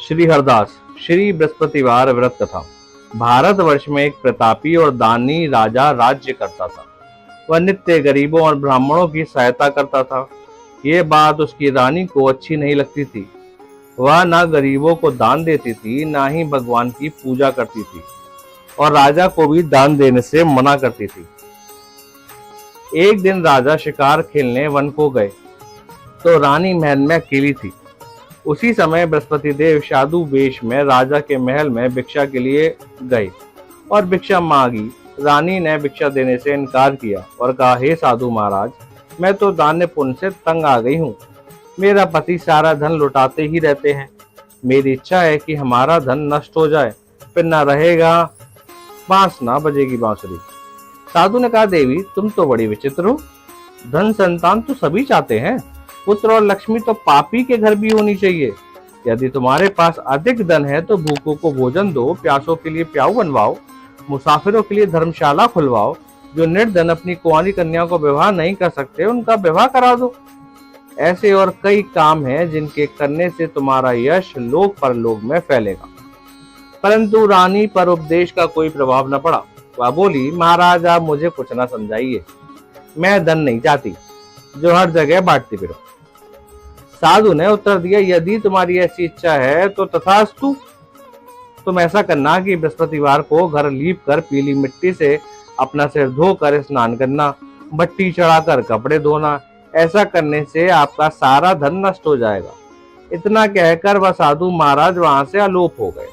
श्री हरदास श्री बृहस्पतिवार व्रत कथा। भारतवर्ष में एक प्रतापी और दानी राजा राज्य करता था। वह नित्य गरीबों और ब्राह्मणों की सहायता करता था। ये बात उसकी रानी को अच्छी नहीं लगती थी। वह न गरीबों को दान देती थी, ना ही भगवान की पूजा करती थी, और राजा को भी दान देने से मना करती थी। एक दिन राजा शिकार खेलने वन को गए तो रानी महल में अकेली थी। उसी समय बृहस्पति देव साधु वेश में राजा के महल में भिक्षा के लिए गए और भिक्षा मांगी। रानी ने भिक्षा देने से इनकार किया और कहा, हे साधु महाराज, मैं तो दान्य पुण्य से तंग आ गई हूँ। मेरा पति सारा धन लुटाते ही रहते हैं। मेरी इच्छा है कि हमारा धन नष्ट हो जाए, फिर ना रहेगा बांस ना बजेगी बांसुरी। साधु ने कहा, देवी तुम तो बड़ी विचित्र हो। धन संतान तो सभी चाहते हैं, पुत्र और लक्ष्मी तो पापी के घर भी होनी चाहिए। यदि तुम्हारे पास अधिक धन है तो भूखों को भोजन दो, प्यासों के लिए प्याऊ बनवाओ, मुसाफिरों के लिए धर्मशाला खुलवाओ। जो निर्धन अपनी कुंवारी कन्या को विवाह नहीं कर सकते उनका विवाह करा दो। ऐसे और कई काम हैं जिनके करने से तुम्हारा यश लोक परलोक में फैलेगा। परंतु रानी पर उपदेश का कोई प्रभाव न पड़ा। वह बोली, महाराज आप मुझे कुछ न समझाइए, मैं धन नहीं चाहती जो हर जगह बांटती फिरो। साधु ने उत्तर दिया, यदि तुम्हारी ऐसी इच्छा है तो तथास्तु। तुम ऐसा करना कि बृहस्पतिवार को घर लीप कर पीली मिट्टी से अपना सिर धोकर स्नान करना, भट्टी चढ़ाकर कपड़े धोना। ऐसा करने से आपका सारा धन नष्ट हो जाएगा। इतना कहकर वह साधु महाराज वहां से अलोप हो गए।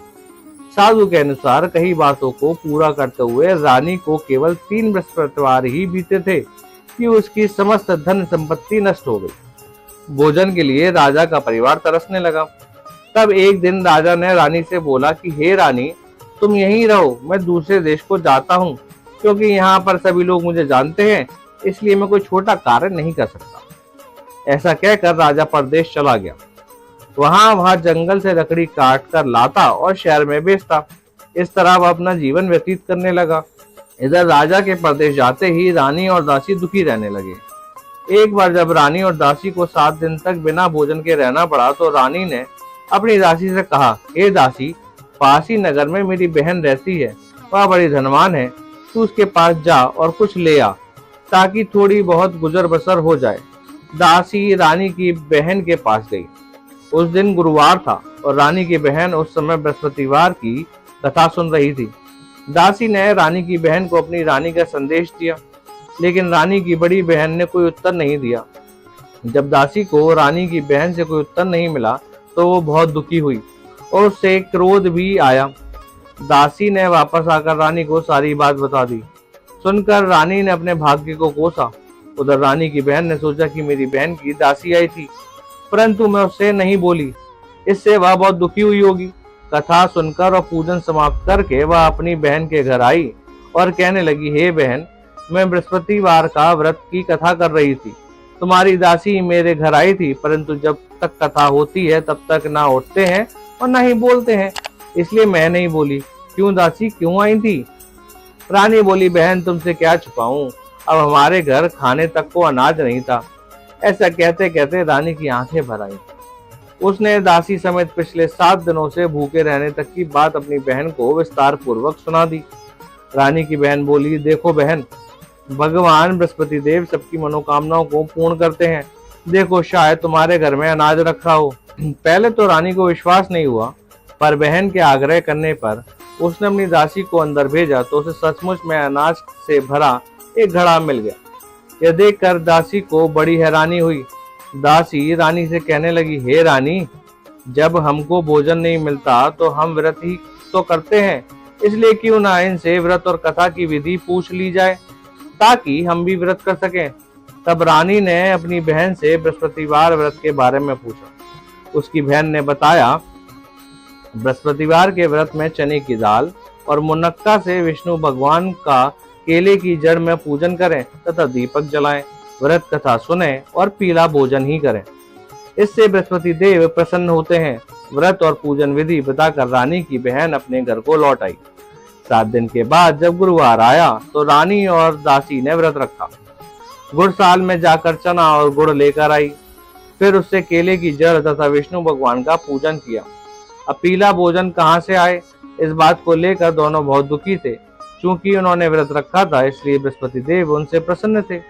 साधु के अनुसार कई बातों को पूरा करते हुए रानी को केवल 3 बृहस्पतिवार ही बीते थे कि उसकी समस्त धन संपत्ति नष्ट हो गई। भोजन के लिए राजा का परिवार तरसने लगा। तब एक दिन राजा ने रानी से बोला कि हे रानी, तुम यहीं रहो, मैं दूसरे देश को जाता हूँ, क्योंकि यहाँ पर सभी लोग मुझे जानते हैं, इसलिए मैं कोई छोटा कार्य नहीं कर सकता। ऐसा कहकर राजा परदेश चला गया। वहां जंगल से लकड़ी काट कर लाता और शहर में बेचता। इस तरह वह अपना जीवन व्यतीत करने लगा। इधर राजा के परदेश जाते ही रानी और दासी दुखी रहने लगे। एक बार जब रानी और दासी को 7 दिन तक बिना भोजन के रहना पड़ा तो रानी ने अपनी दासी से कहा, हे दासी, पास ही नगर में मेरी बहन रहती है, वह बड़ी धनवान है, तू उसके पास जा और कुछ ले आ ताकि थोड़ी बहुत गुजर बसर हो जाए। दासी रानी की बहन के पास गई। उस दिन गुरुवार था और रानी की बहन उस समय बृहस्पतिवार की कथा सुन रही थी। दासी ने रानी की बहन को अपनी रानी का संदेश दिया, लेकिन रानी की बड़ी बहन ने कोई उत्तर नहीं दिया। जब दासी को रानी की बहन से कोई उत्तर नहीं मिला तो वो बहुत दुखी हुई और उससे क्रोध भी आया। दासी ने वापस आकर रानी को सारी बात बता दी। सुनकर रानी ने अपने भाग्य को कोसा। उधर रानी की बहन ने सोचा कि मेरी बहन की दासी आई थी, परंतु मैं उससे नहीं बोली, इससे वह बहुत दुखी हुई होगी। कथा सुनकर और पूजन समाप्त करके वह अपनी बहन के घर आई और कहने लगी, हे बहन, मैं बृहस्पतिवार का व्रत की कथा कर रही थी। तुम्हारी दासी मेरे घर आई थी, परंतु जब तक कथा होती है तब तक ना उठते हैं और ना ही बोलते हैं, इसलिए मैं नहीं बोली। क्यों दासी, क्यों आई थी? रानी बोली, बहन तुमसे क्या छुपाऊं, अब हमारे घर खाने तक को अनाज नहीं था। ऐसा कहते कहते रानी की आंखें भर आई। उसने दासी समेत पिछले 7 दिनों से भूखे रहने तक की बात अपनी बहन को विस्तार पूर्वक सुना दी। रानी की बहन बोली, देखो बहन, भगवान बृहस्पति देव सबकी मनोकामनाओं को पूर्ण करते हैं। देखो, शायद तुम्हारे घर में अनाज रखा हो। पहले तो रानी को विश्वास नहीं हुआ, पर बहन के आग्रह करने पर उसने अपनी दासी को अंदर भेजा तो उसे सचमुच में अनाज से भरा एक घड़ा मिल गया। यह देखकर दासी को बड़ी हैरानी हुई। दासी रानी से कहने लगी, हे रानी, जब हमको भोजन नहीं मिलता तो हम व्रत ही तो करते हैं, इसलिए क्यों ना इनसे व्रत और कथा की विधि पूछ ली जाए ताकि हम भी व्रत कर सकें। तब रानी ने अपनी बहन से बृहस्पतिवार व्रत के बारे में पूछा। उसकी बहन ने बताया, बृहस्पतिवार के व्रत में चने की दाल और मुनक्का से विष्णु भगवान का केले की जड़ में पूजन करें तथा दीपक जलाएं, व्रत कथा सुने और पीला भोजन ही करें। इससे बृहस्पति देव प्रसन्न होते हैं। व्रत और पूजन विधि बताकर रानी की बहन अपने घर को लौट आई। 7 दिन के बाद जब गुरुवार आया तो रानी और दासी ने व्रत रखा। गुड़साल में जाकर चना और गुड़ लेकर आई। फिर उससे केले की जड़ तथा विष्णु भगवान का पूजन किया। अब पीला भोजन कहाँ से आए? इस बात को लेकर दोनों बहुत दुखी थे। चूंकि उन्होंने व्रत रखा था, इसलिए बृहस्पति देव उनसे प्रसन्न थे।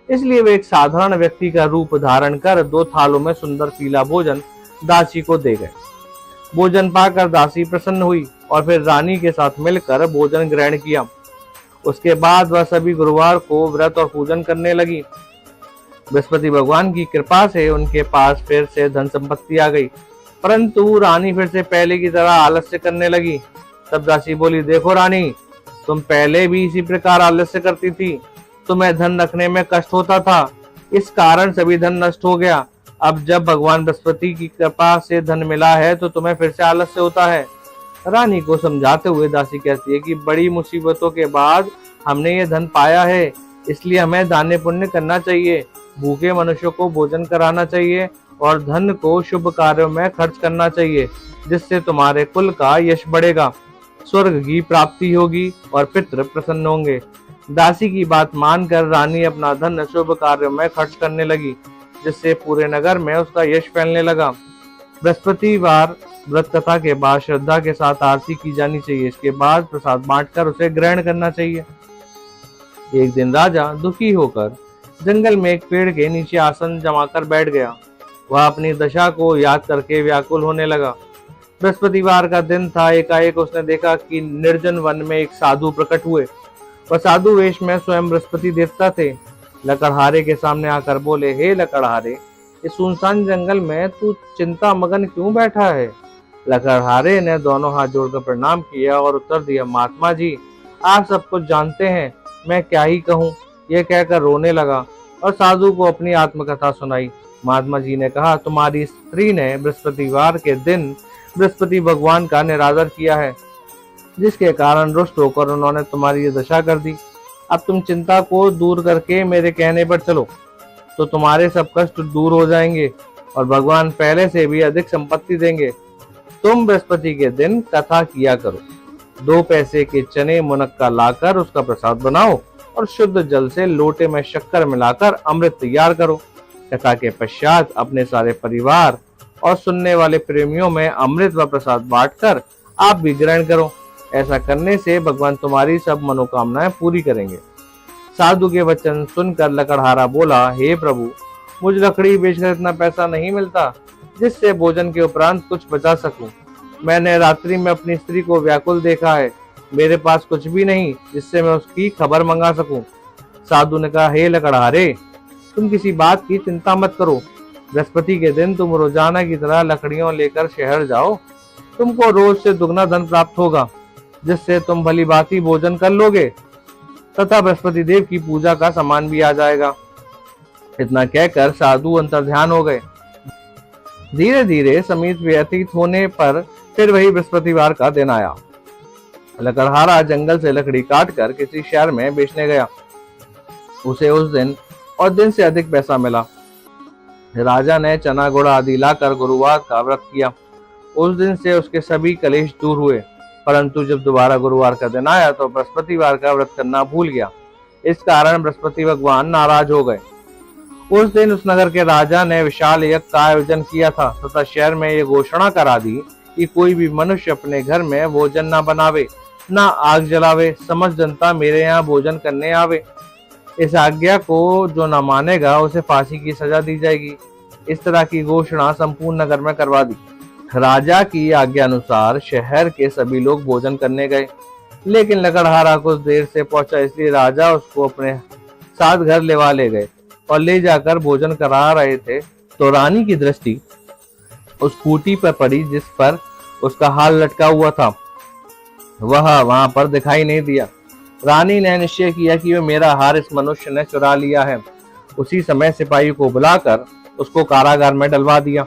इसलिए वे एक साधारण व्यक्ति का रूप धारण कर 2 थालों में सुंदर पीला भोजन दासी को दे गए। भोजन पाकर दासी प्रसन्न हुई और फिर रानी के साथ मिलकर भोजन ग्रहण किया। उसके बाद वह सभी गुरुवार को व्रत और पूजन करने लगी। बृहस्पति भगवान की कृपा से उनके पास फिर से धन संपत्ति आ गई, परंतु रानी फिर से पहले की तरह आलस्य करने लगी। तब दासी बोली, देखो रानी, तुम पहले भी इसी प्रकार आलस्य करती थी। तुम्हें धन रखने में कष्ट होता था, इस कारण सभी धन नष्ट हो गया। अब जब भगवान बृहस्पति की कृपा से धन मिला है तो तुम्हें फिर से आलस्य होता है। रानी को समझाते हुए दासी कहती है कि बड़ी मुसीबतों के बाद हमने ये धन पाया है, इसलिए हमें दान पुण्य करना चाहिए, भूखे मनुष्यों को भोजन कराना चाहिए और धन को शुभ कार्यों में खर्च करना चाहिए, जिससे तुम्हारे कुल का यश बढ़ेगा, स्वर्ग की प्राप्ति होगी और पितृ प्रसन्न होंगे। दासी की बात मानकर रानी अपना धन शुभ कार्यों में खर्च करने लगी, जिससे पूरे नगर में उसका यश फैलने लगा। बृहस्पतिवार व्रत कथा के बाद श्रद्धा के साथ आरती की जानी चाहिए। इसके बाद प्रसाद बांटकर उसे ग्रहण करना चाहिए। एक दिन राजा दुखी होकर जंगल में एक पेड़ के नीचे आसन जमाकर बैठ गया। वह अपनी दशा को याद करके व्याकुल होने लगा। बृहस्पतिवार का दिन था। एकाएक उसने देखा कि निर्जन वन में एक साधु प्रकट हुए। वह साधु वेश में स्वयं बृहस्पति देवता थे। लकड़हारे के सामने आकर बोले, हे लकड़हारे, इस सुनसान जंगल में तू चिंता मगन क्यों बैठा है? लकड़हारे ने दोनों हाथ जोड़कर प्रणाम किया और उत्तर दिया, महात्मा जी, आप सब कुछ जानते हैं, मैं क्या ही कहूँ। यह कहकर रोने लगा और साधु को अपनी आत्मकथा सुनाई। महात्मा जी ने कहा, तुम्हारी स्त्री ने बृहस्पतिवार के दिन बृहस्पति भगवान का निरादर किया है, जिसके कारण रुष्ट होकर उन्होंने तुम्हारी ये दशा कर दी। अब तुम चिंता को दूर करके मेरे कहने पर चलो तो तुम्हारे सब कष्ट दूर हो जाएंगे और भगवान पहले से भी अधिक संपत्ति देंगे। तुम बृहस्पति के दिन कथा किया करो। 2 पैसे के चने मुनक्का लाकर उसका प्रसाद बनाओ और शुद्ध जल से लोटे में शक्कर मिलाकर अमृत तैयार करो। कथा के पश्चात अपने सारे परिवार और सुनने वाले प्रेमियों में अमृत व प्रसाद बांटकर आप भी ग्रहण करो। ऐसा करने से भगवान तुम्हारी सब मनोकामनाएं पूरी करेंगे। साधु के वचन सुनकर लकड़हारा बोला, हे प्रभु, मुझ लकड़ी बेचकर इतना पैसा नहीं मिलता जिससे भोजन के उपरांत कुछ बचा सकूं। मैंने रात्रि में अपनी स्त्री को व्याकुल देखा है, मेरे पास कुछ भी नहीं जिससे मैं उसकी खबर मंगा सकूं। साधु ने कहा, हे लकड़हारे, तुम किसी बात की चिंता मत करो। बृहस्पति के दिन तुम रोजाना की तरह लकड़ियों लेकर शहर जाओ। तुमको रोज से दुगना धन प्राप्त होगा, जिससे तुम भली भांति भोजन कर लोगे तथा बृहस्पति देव की पूजा का सामान भी आ जाएगा। इतना कहकर साधु अंतर्ध्यान हो गए। धीरे धीरे समीप व्यतीत होने पर फिर वही बृहस्पतिवार का दिन आया। लकड़हारा जंगल से लकड़ी काटकर किसी शहर में बेचने गया। उसे उस दिन और दिन से अधिक पैसा मिला। राजा ने चना गुड़ आदि लाकर गुरुवार का व्रत किया। उस दिन से उसके सभी कलेश दूर हुए, परंतु जब दोबारा गुरुवार का दिन आया तो बृहस्पतिवार का व्रत करना भूल गया। इस कारण बृहस्पति भगवान नाराज हो गए। उस दिन उस नगर के राजा ने विशाल यज्ञ का आयोजन किया था तथा शहर में ये घोषणा करा दी कि कोई भी मनुष्य अपने घर में भोजन न बनावे, न आग जलावे, समस्त जनता मेरे यहाँ भोजन करने आवे। इस आज्ञा को जो न मानेगा उसे फांसी की सजा दी जाएगी। इस तरह की घोषणा संपूर्ण नगर में करवा दी। राजा की आज्ञा अनुसार शहर के सभी लोग भोजन करने गए, लेकिन लकड़हारा कुछ देर से पहुंचा, इसलिए राजा उसको अपने साथ घर ले गए और ले जाकर भोजन करा रहे थे तो रानी की दृष्टि उस खूंटी पर पड़ी जिस पर उसका हाल लटका हुआ था। वह वहां पर दिखाई नहीं दिया। रानी ने निश्चय किया कि वह मेरा हार इस मनुष्य ने चुरा लिया है। उसी समय सिपाही को बुलाकर उसको कारागार में डलवा दिया।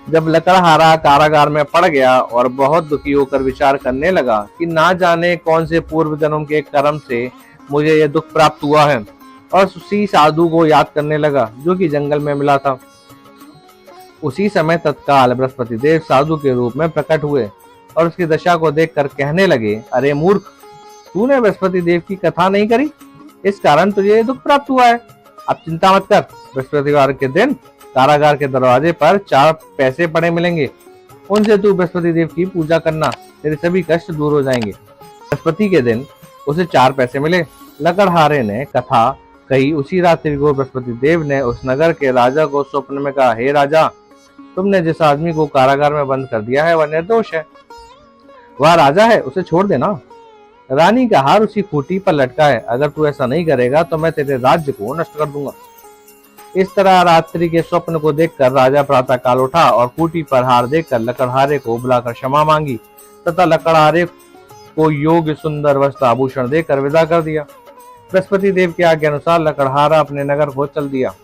जब लकड़हारा कारागार में पड़ गया और बहुत दुखी होकर विचार करने लगा कि ना जाने कौन से पूर्व जन्म के कर्म से मुझे यह दुख प्राप्त हुआ है, और उसी साधु को याद करने लगा जो कि जंगल में मिला था। उसी समय तत्काल बृहस्पति देव साधु के रूप में प्रकट हुए और उसकी दशा को देखकर कहने लगे, अरे मूर्ख, तूने बृहस्पति देव की कथा नहीं करी, इस कारण तुझे दुख प्राप्त हुआ है। अब चिंता मत कर, बृहस्पतिवार के दिन कारागार के दरवाजे पर 4 पैसे पड़े मिलेंगे उनसे तू बृहस्पति देव की पूजा करना, तेरे सभी कष्ट दूर हो जाएंगे। बृहस्पति के दिन उसे 4 पैसे मिले। लकड़हारे ने कथा कही। उसी रात्रि को बृहस्पति देव ने उस नगर के राजा को स्वप्न में कहा, हे राजा, तुमने जिस आदमी को कारागार में बंद कर दिया है वह निर्दोष है, वह राजा है, उसे छोड़ देना। रानी का हार उसी खूंटी पर लटका है, अगर तू ऐसा नहीं करेगा तो मैं तेरे राज्य को नष्ट कर दूंगा। इस तरह रात्रि के स्वप्न को देखकर राजा प्रातः काल उठा और खूंटी पर हार देखकर लकड़हारे को बुलाकर क्षमा मांगी तथा लकड़हारे को योग्य सुंदर वस्त्र आभूषण देकर विदा कर दिया। बृहस्पति देव के आज्ञा अनुसार लकड़हारा अपने नगर को चल दिया।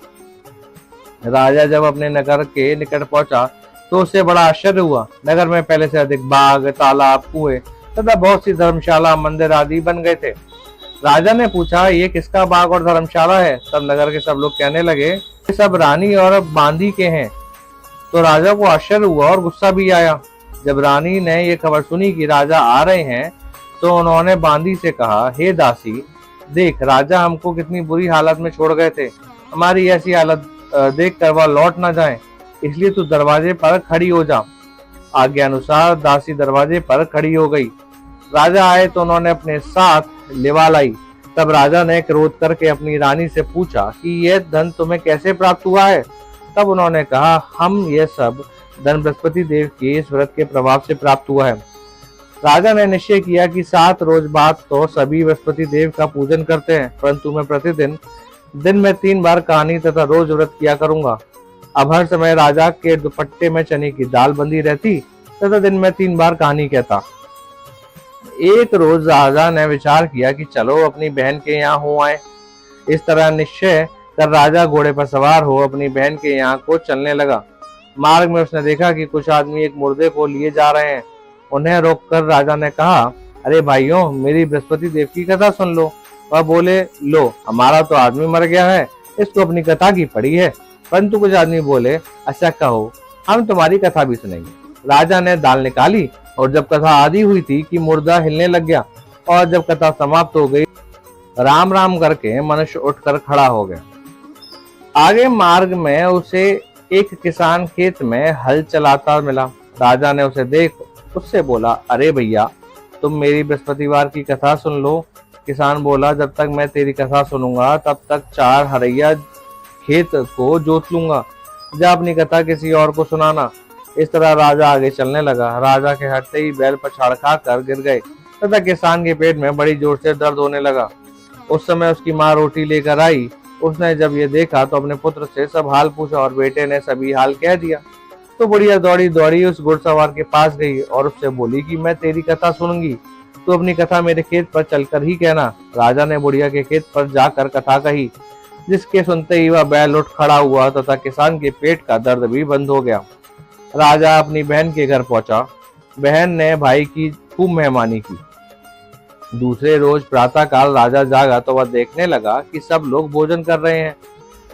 राजा जब अपने नगर के निकट पहुंचा तो उसे बड़ा आश्चर्य हुआ। नगर में पहले से अधिक बाग, तालाब, कुएं तथा बहुत सी धर्मशाला, मंदिर आदि बन गए थे। राजा ने पूछा, ये किसका बाग और धर्मशाला है? तब नगर के सब लोग कहने लगे, ये सब रानी और बांदी के हैं। तो राजा को आश्चर्य हुआ और गुस्सा भी आया। जब रानी ने ये खबर सुनी कि राजा आ रहे हैं तो उन्होंने बांदी से कहा, हे दासी, देख राजा हमको कितनी बुरी हालत में छोड़ गए थे, हमारी ऐसी हालत देख कर वह लौट ना जाए, इसलिए तू दरवाजे पर खड़ी हो जा। आज्ञा अनुसार दासी दरवाजे पर खड़ी हो गई। राजा आए तो उन्होंने अपने साथ लिवा लाई। तब राजा ने क्रोध करके अपनी रानी से पूछा कि यह धन तुम्हें कैसे प्राप्त हुआ है? तब उन्होंने कहा, हम ये सब धन बृहस्पति देव के इस व्रत के प्रभाव से प्राप्त हुआ है। राजा ने निश्चय किया कि 7 रोज बाद तो सभी बृहस्पति देव का पूजन करते हैं, परंतु मैं प्रतिदिन दिन में 3 बार कहानी तथा रोज व्रत किया करूंगा। अब हर समय राजा के दुपट्टे में चने की दाल बंधी रहती तथा दिन में 3 बार कहानी कहता। एक रोज राजा ने विचार किया कि चलो अपनी बहन के यहाँ हो आए। इस तरह निश्चय कर राजा घोड़े पर सवार हो अपनी बहन के यहाँ को चलने लगा। मार्ग में उसने देखा कि कुछ आदमी एक मुर्दे को लिए जा रहे हैं। उन्हें रोककर राजा ने कहा, अरे भाइयों, मेरी बृहस्पति देव की कथा सुन लो। वह बोले, लो, हमारा तो आदमी मर गया है, इसको अपनी कथा की पड़ी है। परंतु कुछ आदमी बोले, अच्छा कहो, हम तुम्हारी कथा भी सुनेंगे। राजा ने दाल निकाली और जब कथा आधी हुई थी कि मुर्दा हिलने लग गया, और जब कथा समाप्त हो गई, राम राम करके मनुष्य उठकर खड़ा हो गया। आगे मार्ग में उसे एक किसान खेत में हल चलाता मिला। राजा ने उसे देख उससे बोला, अरे भैया, तुम मेरी बृहस्पतिवार की कथा सुन लो। किसान बोला, जब तक मैं तेरी कथा सुनूंगा तब तक 4 हरैया खेत को जोत लूंगा, जा अपनी कथा किसी और को सुनाना। इस तरह राजा आगे चलने लगा। राजा के हटते ही बैल पछाड़ खाकर गिर गए तथा किसान के पेट में बड़ी जोर से दर्द होने लगा। उस समय उसकी माँ रोटी लेकर आई। उसने जब ये देखा तो अपने पुत्र से सब हाल पूछा और बेटे ने सभी हाल कह दिया। तो बुढ़िया दौड़ी दौड़ी उस घुड़सवार के पास गई और उससे बोली कि मैं तेरी कथा सुनूंगी, तू अपनी कथा मेरे खेत पर चलकर ही कहना। राजा ने बुढ़िया के खेत पर जाकर कथा कही, जिसके सुनते ही वह बैल उठ खड़ा हुआ तथा किसान के पेट का दर्द भी बंद हो गया। राजा अपनी बहन के घर पहुंचा। बहन ने भाई की खूब मेहमानी की। दूसरे रोज प्रातः काल राजा जागा तो वह देखने लगा कि सब लोग भोजन कर रहे हैं।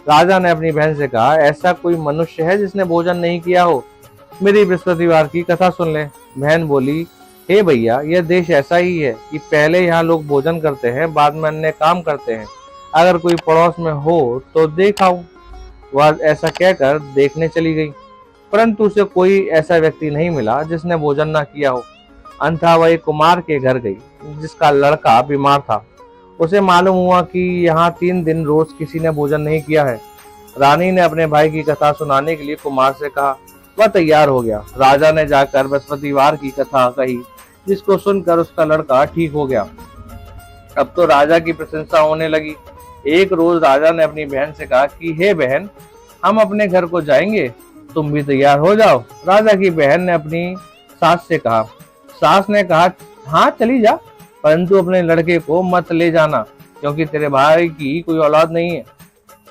राजा ने अपनी बहन से कहा, ऐसा कोई मनुष्य है जिसने भोजन नहीं किया हो? मेरी बृहस्पतिवार की कथा सुन ले। बहन बोली, हे भैया, यह देश ऐसा ही है कि पहले यहाँ लोग भोजन करते हैं, बाद में अन्य काम करते हैं। अगर कोई पड़ोस में हो तो देखाऊं। वह ऐसा कहकर देखने चली गई, परंतु उसे कोई ऐसा व्यक्ति नहीं मिला जिसने भोजन न किया हो। अंततः वह एक कुमार के घर गई जिसका लड़का बीमार था। उसे मालूम हुआ कि यहाँ 3 दिन रोज किसी ने भोजन नहीं किया है। रानी ने अपने भाई की कथा सुनाने के लिए कुमार से कहा। वह तैयार हो गया। राजा ने जाकर बृहस्पतिवार की कथा कही, जिसको सुनकर उसका लड़का ठीक हो गया। अब तो राजा की प्रशंसा होने लगी। एक रोज राजा ने अपनी बहन से कहा कि हे बहन, हम अपने घर को जाएंगे, तुम भी तैयार हो जाओ। राजा की बहन ने अपनी सास से कहा। सास ने कहा, हाँ चली जा, परंतु अपने लड़के को मत ले जाना, क्योंकि तेरे भाई की कोई औलाद नहीं है।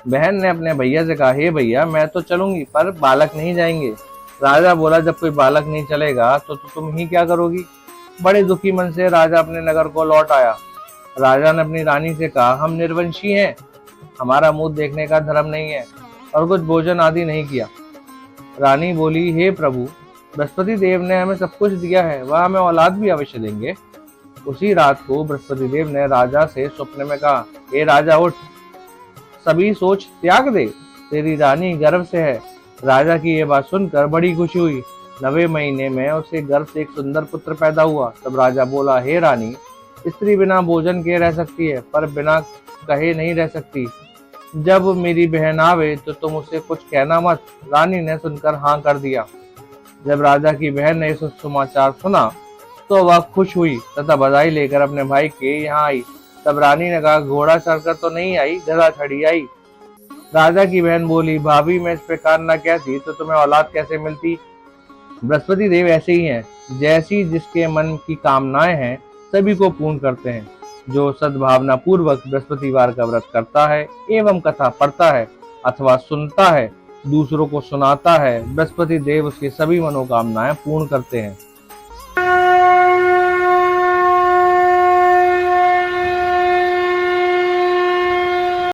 बहन ने अपने भैया से कहा, हे भैया, मैं तो चलूंगी पर बालक नहीं जाएंगे। राजा बोला, जब कोई बालक नहीं चलेगा तो तुम ही क्या करोगी? बड़े दुखी मन से राजा अपने नगर को लौट आया। राजा ने अपनी रानी से कहा, हम निर्वंशी हैं, हमारा मुंह देखने का धर्म नहीं है और कुछ भोजन आदि नहीं किया। रानी बोली, हे प्रभु, बृहस्पति देव ने हमें सब कुछ दिया है, वह हमें औलाद भी अवश्य देंगे। उसी रात को बृहस्पति देव ने राजा से स्वप्न में कहा, हे राजा, उठ, सभी सोच त्याग दे, तेरी रानी गर्भ से है। राजा की ये बात सुनकर बड़ी खुशी हुई। 9वें महीने में उसे गर्भ से एक सुंदर पुत्र पैदा हुआ। तब राजा बोला, हे रानी, स्त्री बिना भोजन के रह सकती है, पर बिना कहे नहीं रह सकती। जब मेरी बहन आवे तो तुम उसे कुछ कहना मत। रानी ने सुनकर हाँ कर दिया। जब राजा की बहन ने इस समाचार सुना तो वह खुश हुई तथा बधाई लेकर अपने भाई के यहाँ आई। तब रानी ने कहा, घोड़ा चढ़कर तो नहीं आई, गधा चढ़ी आई। राजा की बहन बोली, भाभी मैं इस प्रकार न कहती तो तुम्हें औलाद कैसे मिलती। बृहस्पति देव ऐसे ही हैं, जैसी जिसके मन की कामनाएं हैं सभी को पूर्ण करते हैं। जो सद्भावना पूर्वक बृहस्पतिवार का व्रत करता है एवं कथा पढ़ता है अथवा सुनता है, दूसरों को सुनाता है, बृहस्पति देव उसकी सभी मनोकामनाएं पूर्ण करते हैं।